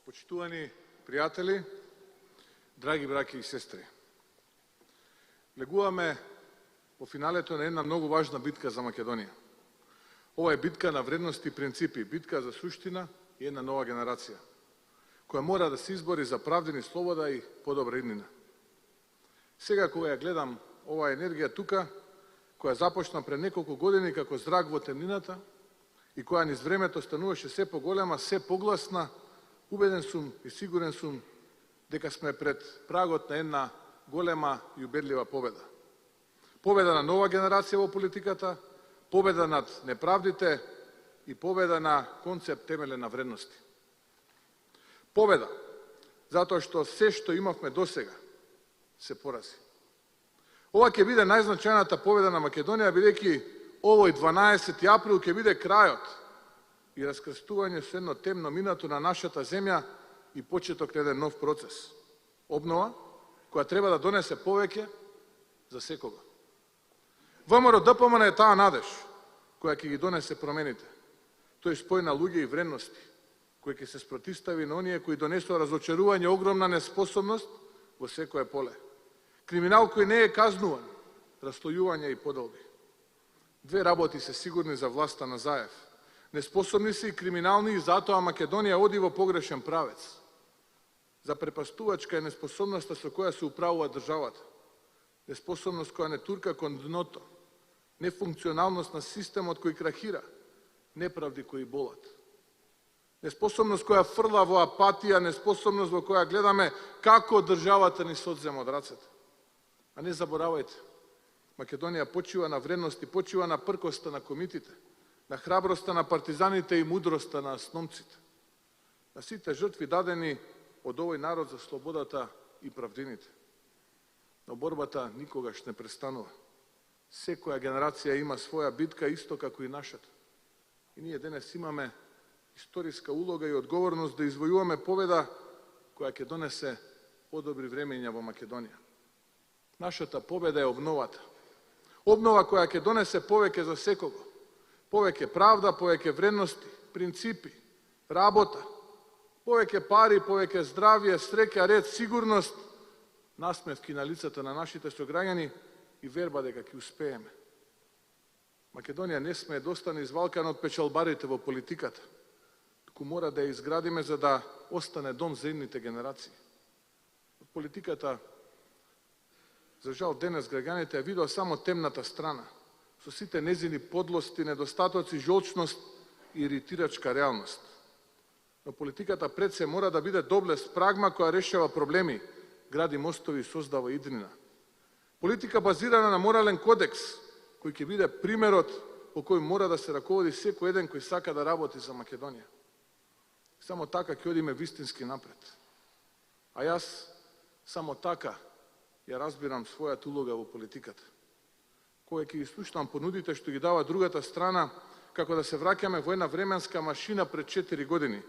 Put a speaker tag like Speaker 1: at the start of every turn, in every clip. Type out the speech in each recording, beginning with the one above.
Speaker 1: Почитувани пријатели, драги браќи и сестри. Влегуваме во финалето на една многу важна битка за Македонија. Ова е битка на вредности и принципи, битка за суштина и една нова генерација, која мора да се избори за правден и слобода и подобра иднина. Сега кога ја гледам оваа енергија тука, која започна пред неколку години како зрак во темнината и која низ времето стануваше се поголема, се погласна, убеден сум и сигурен сум дека сме пред прагот на една голема и убедлива победа. Победа на нова генерација во политиката, победа над неправдите и победа на концепт темелен на вредности. Победа, затоа што се што имавме досега се порази. Ова ќе биде најзначајната победа на Македонија, бидејќи овој 12 април ќе биде крајот и раскрстување со едно темно минато на нашата земја и почеток на еден нов процес. Обнова, која треба да донесе повеќе за секого. ВМРО-ДПМН е таа надеж, која ќе ги донесе промените. Тој спој на луѓе и вредности, кој ќе се спротивстави на оние кои донесува разочарување, огромна неспособност во секое поле. Криминал кој не е казнуван, растојување и подолби. Две работи се сигурни за власта на Заев. Неспособни се и криминални и затоа Македонија оди во погрешен правец. Запрепастувачка е неспособноста со која се управува државата. Неспособност која не турка кон дното. Нефункционалност на системот кој крахира. Неправди кои болат. Неспособност која фрла во апатија, неспособност во која гледаме како државата ни се одзема од рацете. А не заборавајте, Македонија почива на вредности, почива на пркоста на комитите, на храброста на партизаните и мудроста на асномците, на сите жртви дадени од овој народ за слободата и правдините. Но борбата никогаш не престанува. Секоја генерација има своја битка, исто како и нашата. И ние денес имаме историска улога и одговорност да извојуваме победа која ќе донесе подобри времења во Македонија. Нашата победа е обновата. Обнова која ќе донесе повеќе за секого. Повеќе правда, повеќе вредности, принципи, работа, повеќе пари, повеќе здравје, среќа, ред, сигурност, насмевки на лицата на нашите сограѓани и верба дека ќе успееме. Македонија не смее да остане извалкана од печалбарите во политиката, туку мора да ја изградиме за да остане дом за идните генерации. Од политиката, за жал, денес граѓаните ја видоа само темната страна, со сите незини подлости, недостатоци, жолчност и иритирачка реалност. Но политиката пред се мора да биде доблест, прагма која решава проблеми, гради мостови и создава иднина. Политика базирана на морален кодекс, кој ќе биде примерот по кој мора да се раководи секој еден кој сака да работи за Македонија. Само така ќе одиме вистински напред. А јас само така ја разбирам својата улога во политиката. Кога ќе ги слушнам понудите што ги дава другата страна, како да се враќаме во една временска машина пред 4 години,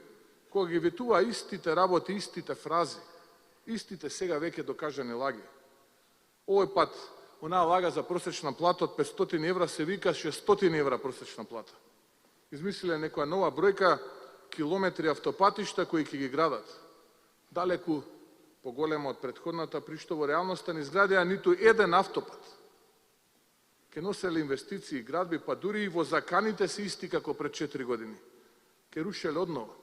Speaker 1: кога ги ветува истите работи, истите фрази, истите сега веќе докажани лаги. Овој пат, онаа лага за просечна плата од 500 евра се вика 600 евра просечна плата. Измислиле некоја нова бројка, километри автопатишта кои ќе ги градат. Далеку поголема од претходната, при што во реалноста не изградија ниту еден автопат. Ке носеле инвестиции и градби, па дури и возаканите се исти како пред 4 години. Ке рушеле однова.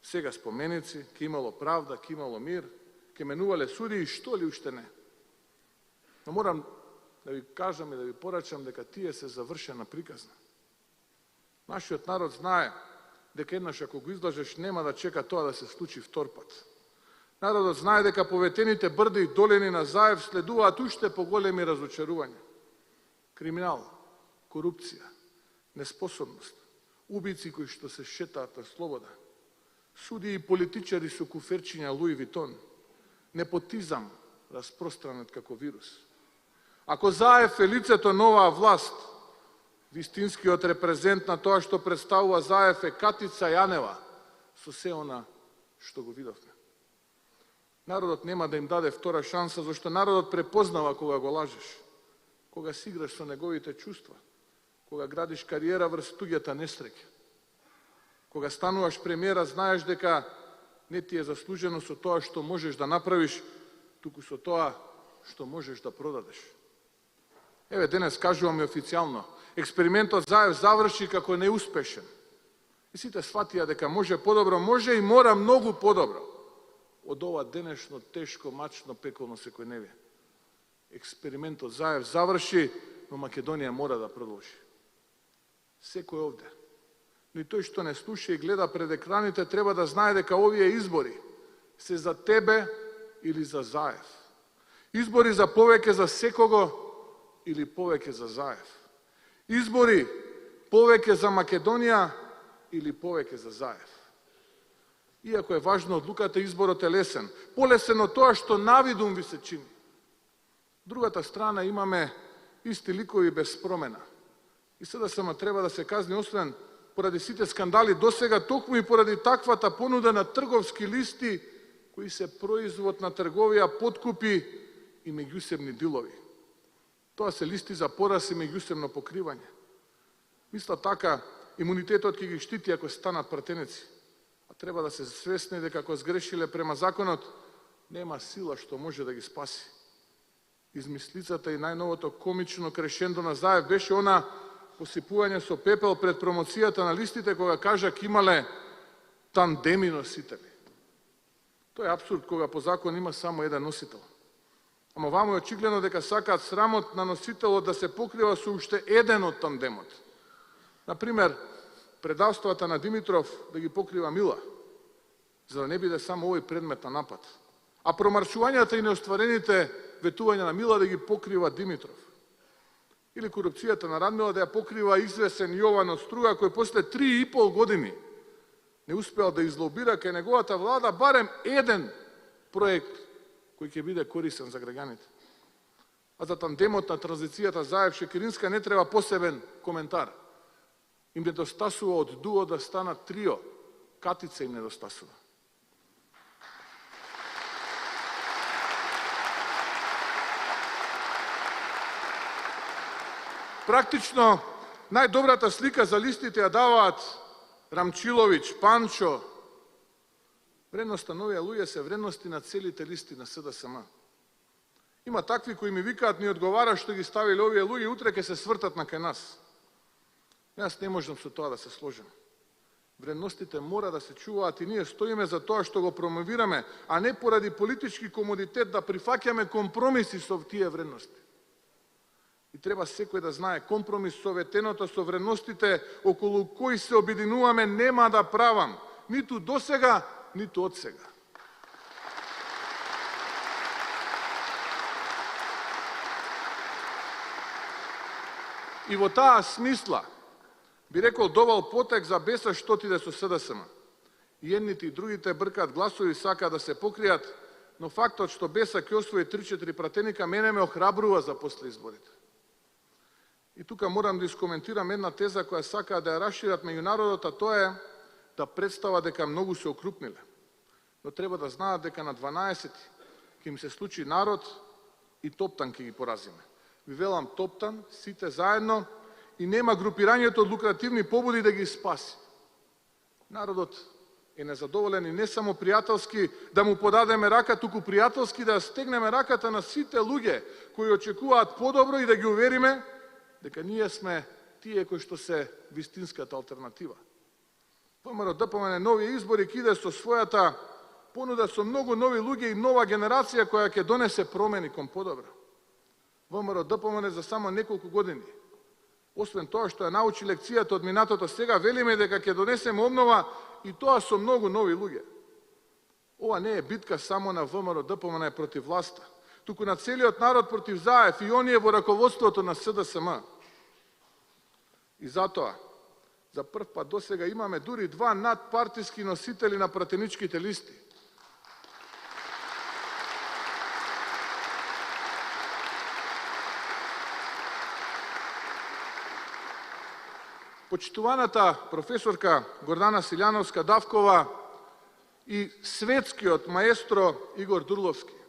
Speaker 1: Сега споменици, ке имало правда, ке имало мир, ке менувале суди и што ли уште не. Но морам да ви кажам и да ви порачам дека тие се завршена приказна. Нашиот народ знае дека еднаш ако го излажеш нема да чека тоа да се случи втор пат. Народот знае дека поветените брди и долини на Заев следуваат уште поголеми разочарувања. Криминал, корупција, неспособност, убици кои што се шетаат на слобода, суди и политичари со куферчиња Луи Витон, непотизам распространет како вирус. Ако Заев е лицето на оваа власт, вистинскиот репрезент на тоа што представува Заев е Катица Јанева, со се она што го видовме. Народот нема да им даде втора шанса, зашто народот препознава кога го лажеш, кога си играш со неговите чувства, кога градиш кариера врз туѓата несреќа. Кога стануваш премиера, знаеш дека не ти е заслужено со тоа што можеш да направиш, туку со тоа што можеш да продадеш. Еве, денес кажуваме официјално, експериментот Заев заврши како неуспешен. И сите сватија дека може подобро, може и мора многу подобро од ова денешно тешко, мачно, пеколно секојневие. Експериментот Заев заврши, но Македонија мора да продолжи. Секој овде, но и тој што не слуша и гледа пред екраните, треба да знае дека овие избори се за тебе или за Заев. Избори за повеќе за секого или повеќе за Заев. Избори повеќе за Македонија или повеќе за Заев. Иако е важно одлуката, изборот е лесен. Полесен од тоа што навидум ви се чини. Другата страна имаме исти ликови без промена. И СДСМ треба да се казни, освен поради сите скандали досега, токму и поради таквата понуда на трговски листи, кои се производ на трговија, подкупи и меѓусебни дилови. Тоа се листи за пораз и меѓусебно покривање. Мисла така, имунитетот ќе ги штити ако станат пратеници. А треба да се свесни дека ако сгрешиле према законот, нема сила што може да ги спаси. Измислицата и најновото комично крешендо на Заев беше она посипување со пепел пред промоцијата на листите, кога кажа ке имале тандеми носители. Тоа е апсурд кога по закон има само еден носител. Ама вамо е очигледно дека сакаат срамот на носителот да се покрива со уште еден од тандемот. Например, предавствата на Димитров да ги покрива Мила, за да не биде само овој предмет на напад. А промаршувањата и неостварените ветувања на Мила да ги покрива Димитров. Или корупцијата на Радмила да ја покрива извесен Јован од Струга, кој после 3,5 години не успеал да излобира кај неговата влада барем еден проект кој ќе биде корисен за граѓаните. А за тандемот на транзицијата Заев-Шекеринска не треба посебен коментар. Им недостасува од дуо да станат трио, катица им недостасува. Практично, најдобрата слика за листите ја даваат Рамчиловиќ, Панчо. Вредноста на овие луѓе се вредности на целите листи на СДСМ. Има такви кои ми викаат, ни одговара што ги ставиле овие луѓе, утре ќе се свртат на кај нас. Јас не можам со тоа да се сложам. Вредностите мора да се чуваат и ние стоиме за тоа што го промовираме, а не поради политички комодитет да прифаќаме компромиси со тие вредности. И треба секој да знае, компромис со ветеното, со вредностите околу кои се обединуваме, нема да правам, ниту досега, ниту од сега. И во таа смисла, би рекол довол потек за беса што ти да со СДСМ. И едните и другите бркаат гласови, сака да се покријат, но фактот што беса ќе освои 3-4 пратеника мене ме охрабрува за после изборите. И тука морам да искоментирам една теза која сакаа да ја расшират меѓу народот, а тоа е да представа дека многу се окрупниле. Но треба да знаат дека на 12 ќе им се случи народ и Топтан ќе ги поразиме. Ви велам Топтан, сите заедно, и нема групирањето од лукративни побуди да ги спаси. Народот е незадоволен и не само пријателски да му подадеме рака, туку пријателски да стегнеме раката на сите луѓе кои очекуваат подобро и да ги увериме дека ние сме тие кои што се вистинската алтернатива. ВМРО-ДПМН нови избори ќе иде со својата понуда со многу нови луѓе и нова генерација која ќе донесе промени кон подобро. ВМРО-ДПМН за само неколку години, освен тоа што ја научи лекцијата од минатото, сега велиме дека ќе донесеме обнова и тоа со многу нови луѓе. Ова не е битка само на ВМРО-ДПМН против власта, туку на целиот народ против Заев и оние во раководството на СДСМ. И затоа, за прв пат досега имаме дури два надпартиски носители на пратеничките листи. Почитуваната професорка Гордана Силјановска-Давкова и светскиот маестро Игор Дурловски.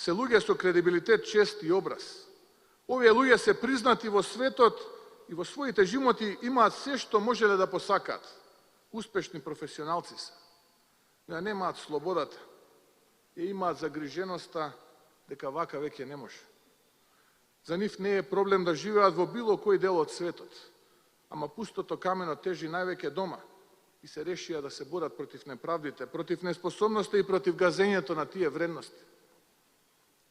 Speaker 1: Се луѓе со кредибилитет, чест и образ. Овие луѓе се признати во светот и во своите животи имаат се што можеле да посакаат. Успешни професионалци се. Но немаат слободата. И имаат загриженоста дека вака веќе не може. За нив не е проблем да живеат во било кој дел од светот. Ама пустото камено тежи највеќе дома и се решија да се борат против неправдите, против неспособноста и против газењето на тие вредности.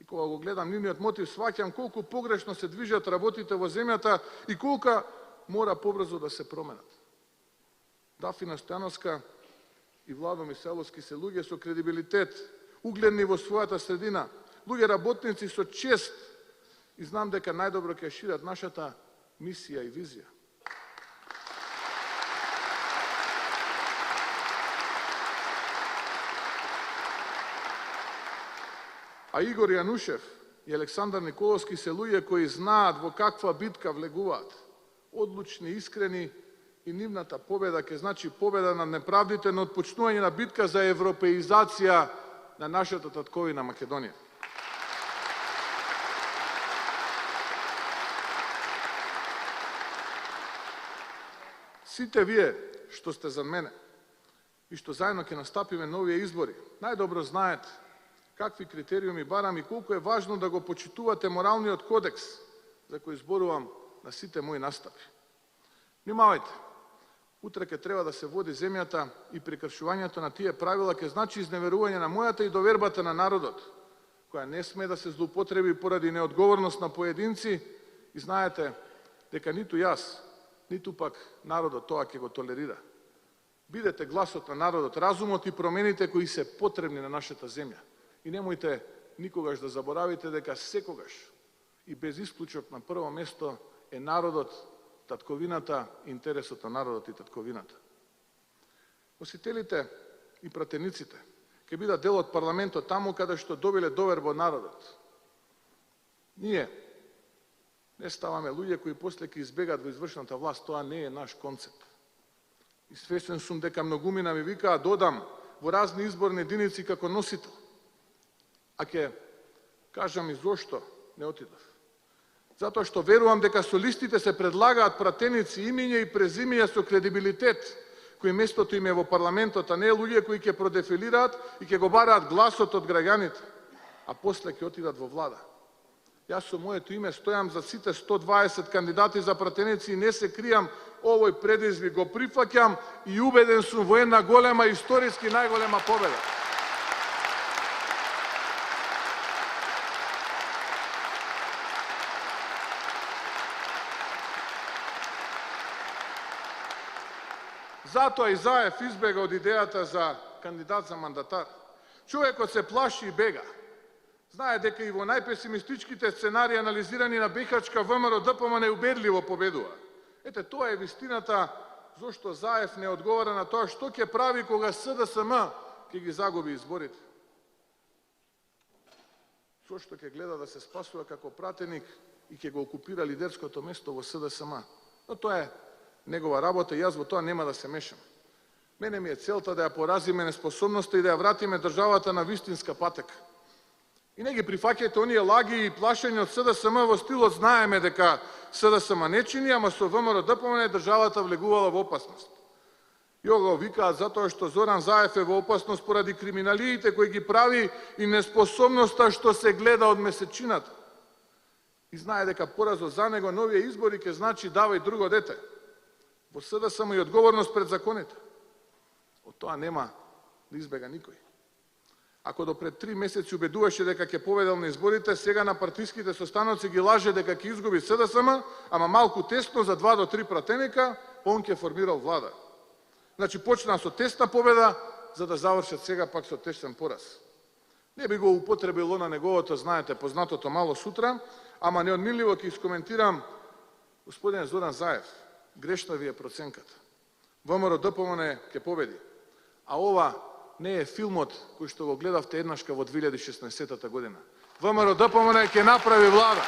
Speaker 1: И кога го гледам нивниот мотив, сваќам колку погрешно се движат работите во земјата и колка мора побрзо да се променат. Дафина Стојановска и Владо Миселовски се луѓе со кредибилитет, угледни во својата средина, луѓе работници со чест и знам дека најдобро ќе шират нашата мисија и визија. А Игор Јанушев и Александар Николовски се луѓе кои знаат во каква битка влегуваат. Одлучни, искрени и нивната победа ќе значи победа над неправдите, но отпочнување на битка за европеизација на нашата татковина Македонија. Сите вие што сте за мене и што заедно ќе настапиме нови избори, најдобро знаете какви критериуми барам и колку е важно да го почитувате моралниот кодекс за кој зборувам на сите мои настапи. Внимавајте, утре ќе треба да се води земјата и прекршувањето на тие правила ќе значи изневерување на мојата и довербата на народот, која не сме да се злоупотреби поради неодговорност на поединци и знаете дека ниту јас, ниту пак народот тоа ќе го толерира. Бидете гласот на народот, разумот и промените кои се потребни на нашата земја. И немојте никогаш да заборавите дека секогаш и без исклучок на прво место е народот, татковината, интересот на народот и татковината. Посетителите и пратениците ќе бидат дел од парламентот таму каде што добиле доверба од народот. Ние не ставаме луѓе кои после ќе избегаат во извршната власт, тоа не е наш концепт. И свесен сум дека многумина ми викаат да одам во разни изборни единици како носител. А ќе кажам и зошто не отидов. Затоа што верувам дека со листите се предлагаат пратеници, имиња и презимиња со кредибилитет, кои местото им е во парламентот, а не луѓе кои ќе продефилираат и ќе го бараат гласот од граѓаните, а после ќе отидат во влада. Јас со моето име стојам за сите 120 кандидати за пратеници и не се кријам, овој предизвик го прифаќам и убеден сум во една голема, историски најголема победа. Затоа и Заев избега од идејата за кандидат за мандатар. Човекот се плаши и бега. Знае дека и во најпесимистичките сценарии анализирани на Бехачка ВМРО ДПМН неубедливо победува. Ете, тоа е вистината зошто Заев не одговара на тоа што ќе прави кога СДСМ ќе ги загуби изборите. Зошто ќе гледа да се спасува како пратеник и ќе го окупира лидерското место во СДСМ. Но тоа е негова работа и јас во тоа нема да се мешам. Мене ми е целта да ја поразиме неспособноста и да ја вратиме државата на вистинска патека. И не ги прифаќајте оние лаги и плашења од СДСМ во стилот знаеме дека СДСМ не чини, ама со ВМРО ДПМН државата влегувала во опасност. Ја го викаат затоа што Зоран Заев е во опасност поради криминалиите кои ги прави и неспособноста што се гледа од месечината. И знае дека поразот за него новија избори ќе значи давај друго дете. Во СДСМ и одговорност пред законите. Од тоа нема да избега никој. Ако до пред 3 месеци убедуваше дека ќе победел на изборите, сега на партиските состаноци ги лаже дека ќе изгуби СДСМ, ама малку тесно за 2 до 3 пратеника, он ќе формирал влада. Значи почна со тесна победа, за да завршат сега пак со тесен пораз. Не би го употребил на неговото, знаете, познатото мало сутра, ама неодминливо ќе искоментирам господин Зоран Заев. Грешна ви е проценката. ВМРО ДПМН ќе победи. А ова не е филмот кој што го гледавте еднашка во 2016 година. ВМРО ДПМН ќе направи влада.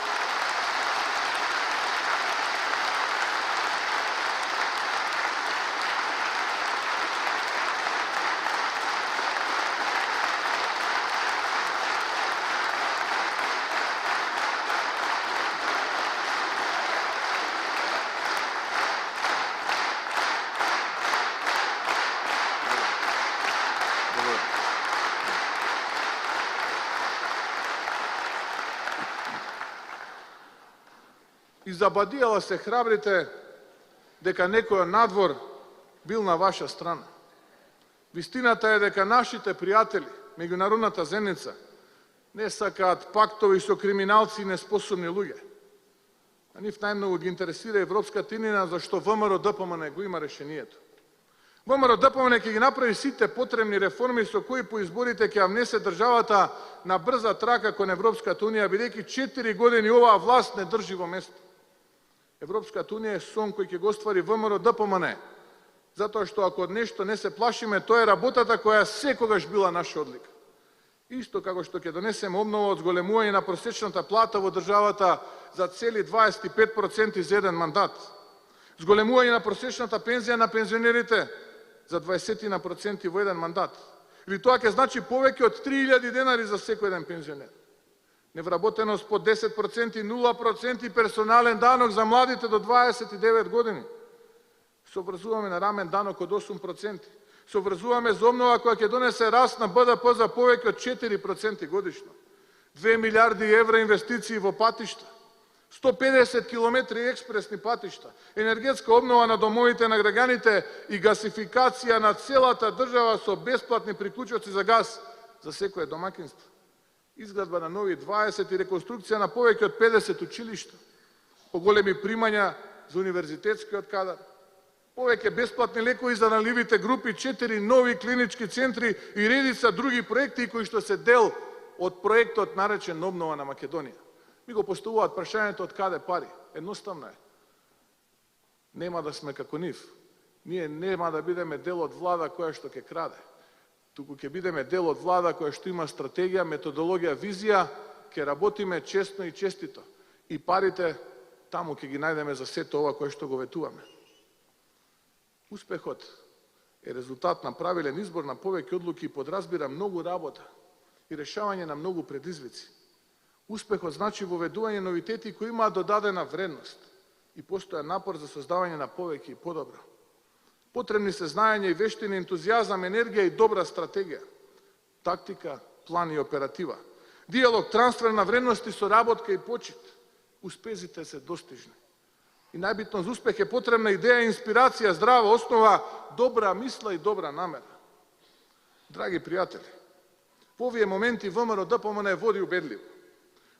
Speaker 1: и забадијала се храбрите дека некој надвор бил на ваша страна. Вистината е дека нашите пријатели, меѓународната заедница, не сакаат пактови со криминалци и неспособни луѓе. А нив најмногу ги интересира Европската унија, зашто ВМРО-ДПМН го има решението. ВМРО-ДПМН ќе ги направи сите потребни реформи со кои по изборите ќе ја внесе државата на брза трака кон Европската унија, бидејќи 4 години оваа власт не држи во место. Европската унија е сон кој ќе го оствари ВМРО-ДПМН, затоа што ако од нешто не се плашиме, тоа е работата која секогаш била наша одлика. Исто како што ќе донесеме обнова од зголемување на просечната плата во државата за цели 25% за еден мандат, зголемување на просечната пензија на пензионерите за 20% во еден мандат, или тоа ќе значи повеќе од 3000 денари за секој еден пензионер. Невработеност под 10% и 0% персонален данок за младите до 29 години. Сообразуваме на рамен данок од 8%. Сообразуваме за обнова која ќе донесе раст на БДП за повеќе од 4% годишно. 2 милиарди евра инвестиции во патишта, 150 километри експресни патишта, енергетска обнова на домовите на граѓаните и гасификација на целата држава со бесплатни приклучоци за газ за секое домакинство. Изградба на нови 20 и реконструкција на повеќе од 50 училишта, поголеми примања за универзитетскиот кадар, повеќе бесплатни лекови за ранливите групи, 4 нови клинички центри и редица други проекти кои што се дел од проектот наречен Обнова на Македонија. Ми го поставуваат прашањето од каде пари. Едноставно е. Нема да сме како нив. Ние нема да бидеме дел од влада која што ќе краде. Туку ќе бидеме дел од влада која што има стратегија, методологија, визија, ќе работиме честно и честито. И парите таму ќе ги најдеме за сето ова кое што го ветуваме. Успехот е резултат на правилен избор на повеќе одлуки и подразбира многу работа и решавање на многу предизвици. Успехот значи воведување новитети кои имаат додадена вредност и постојан напор за создавање на повеќе и подобро. Потребни се знаење и вештини, ентузијазам, енергија и добра стратегија, тактика, план и оператива, диалог, трансфер на вредности, соработка и почит. Успезите се достижни. И најбитно за успех е потребна идеја, инспирација, здрава основа, добра мисла и добра намера. Драги пријатели, во овие моменти ВМРО-ДПМН води убедливо.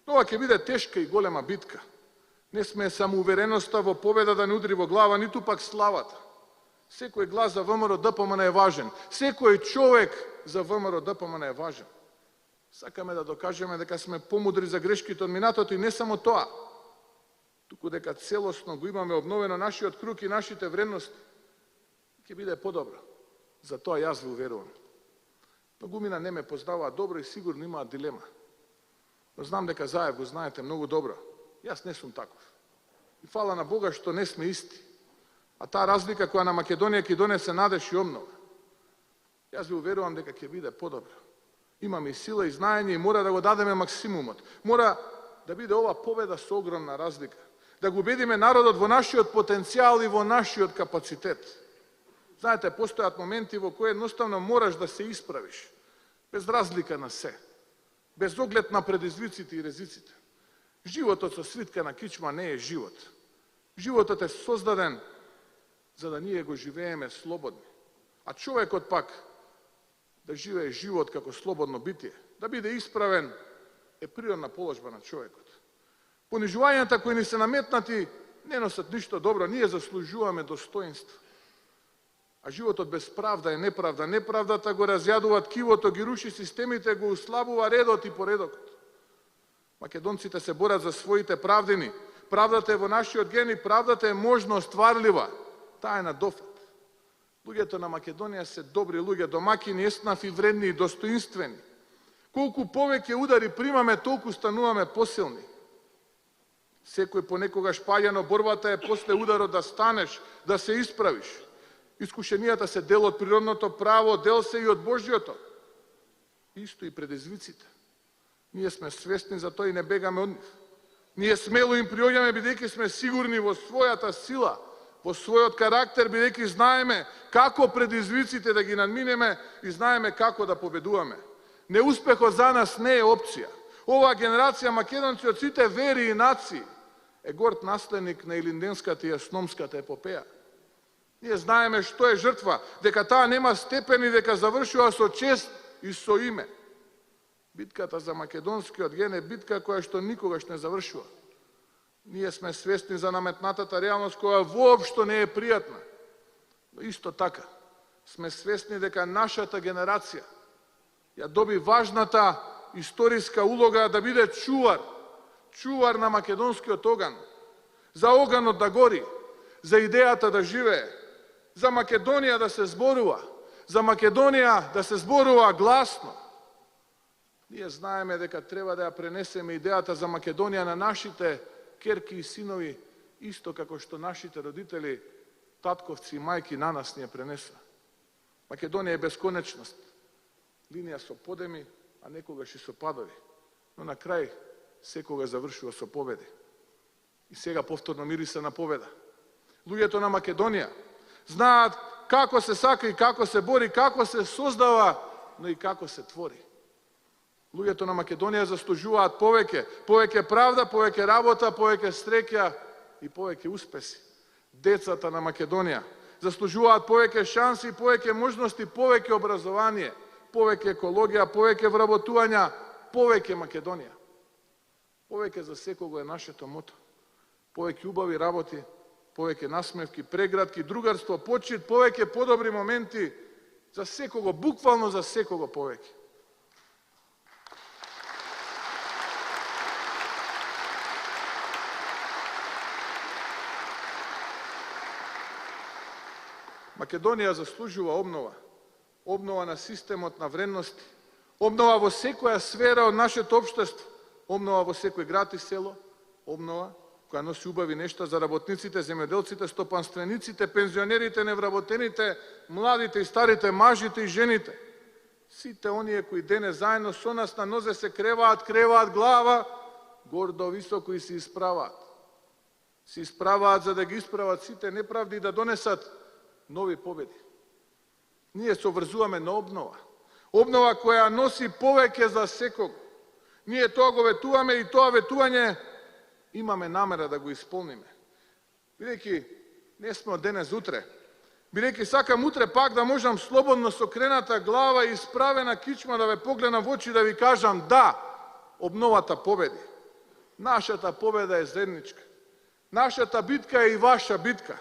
Speaker 1: Но ова ќе биде тешка и голема битка. Не сме самоувереноста во победа да не удри во глава, ниту пак славата. Секој глас за ВМРО-ДПМН е важен. Секој човек за ВМРО-ДПМН е важен. Сакаме да докажеме дека сме помудри за грешките од минатото и не само тоа, туку дека целосно го имаме обновено нашиот круг и нашите вредности, ќе биде подобро. За тоа јас ви уверувам. Многумина не ме познаваат добро и сигурно имаат дилема. Но знам дека Заев го знаете многу добро. Јас не сум таков. И фала на Бога што не сме исти. А таа разлика која на Македонија ќе донесе надеж и обнова. Јас ви уверувам дека ќе биде подобро. Имаме и сила и знаење и мора да го дадеме максимумот. Мора да биде ова победа со огромна разлика. Да го убедиме народот во нашиот потенцијал и во нашиот капацитет. Знаете, постојат моменти во кои едноставно мораш да се исправиш, без разлика на се, без оглед на предизвиците и ризиците. Животот со свитка на кичма не е живот. Животот е создаден за да ние го живееме слободни. А човекот пак да живее живот како слободно битие, да биде исправен, е природна положба на човекот. Понижувањата кои ни се наметнати не носат ништо добро, ние заслужуваме достоинство. А животот без правда е неправда. Неправдата го разјадува ткивото, ги руши системите, го услабува редот и поредокот. Македонците се борат за своите правдини. Правдата е во нашиот ген и правдата е можно остварлива. Таа е на дофат. Луѓето на Македонија се добри луѓе, домакини, еснафи, вредни и достоинствени. Колку повеќе удари примаме, толку стануваме посилни. Секој понекогаш паѓа, но борбата е после ударот да станеш, да се исправиш. Искушенијата се дел од природното право, дел се и од Божјото. Исто и предизвиците. Ние сме свесни за тоа и не бегаме од нив. Ние смело им приоѓаме бидејќи сме сигурни во својата сила, во својот карактер, бидејќи знаеме како предизвиците да ги надминеме и знаеме како да победуваме. Неуспехот за нас не е опција. Оваа генерација македонци од сите вери и нации е горд наследник на илинденската и асномската епопеја. Ние знаеме што е жртва, дека таа нема степени, дека завршува со чест и со име. Битката за македонскиот ген е битка која што никогаш не завршува. Ние сме свесни за наметнатата реалност која воопшто не е пријатна. Но исто така сме свесни дека нашата генерација ја доби важната историска улога да биде чувар на македонскиот оган, за оганот да гори, за идејата да живее, за Македонија да се зборува, за Македонија да се зборува гласно. Ние знаеме дека треба да ја пренесеме идејата за Македонија на нашите керки и синови, исто како што нашите родители, татковци и мајки на нас ни ја пренеса. Македонија е бесконечност, линија со подеми, а некогаш и со падови, но на крај секога завршува со победи. И сега повторно мириса на победа. Луѓето на Македонија знаат како се сака и како се бори, како се создава, но и како се твори. Луѓето на Македонија заслужуваат повеќе правда, повеќе работа, повеќе среќа и повеќе успеси. Децата на Македонија заслужуваат повеќе шанси, повеќе можности, повеќе образование, повеќе екологија, повеќе вработувања, повеќе Македонија. Повеќе за секого е нашето мото. Повеќе убави работи, повеќе насмевки, преградки, другарство, почит, повеќе подобри моменти, за секого, буквално за секого повеќе. Македонија заслужува обнова. Обнова на системот на вредности. Обнова во секоја сфера од нашето општество. Обнова во секој град и село. Обнова која носи убави нешта за работниците, земјоделците, стопанствениците, пензионерите, невработените, младите и старите, мажите и жените. Сите оние кои денес заедно со нас на нозе се креваат глава, гордо високо и се исправаат. Се исправаат за да ги исправат сите неправди и да донесат нови победи. Ние се обврзуваме на обнова. Обнова која носи повеќе за секого. Ние тоа го ветуваме и тоа ветување имаме намера да го исполниме. Бидејќи не сме од денес утре, бидејќи сакам утре пак да можам слободно со крената глава и исправена кичма да ве погледам во очи да ви кажам да, обновата победи. Нашата победа е заедничка. Нашата битка е и ваша битка.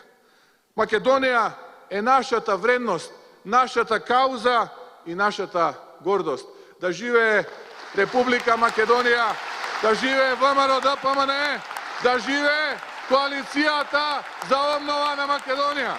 Speaker 1: Македонија е нашата вредност, нашата кауза и нашата гордост. Да живее Република Македонија, да живее ВМРО-ДПМНЕ, да живее коалицијата за обнова на Македонија.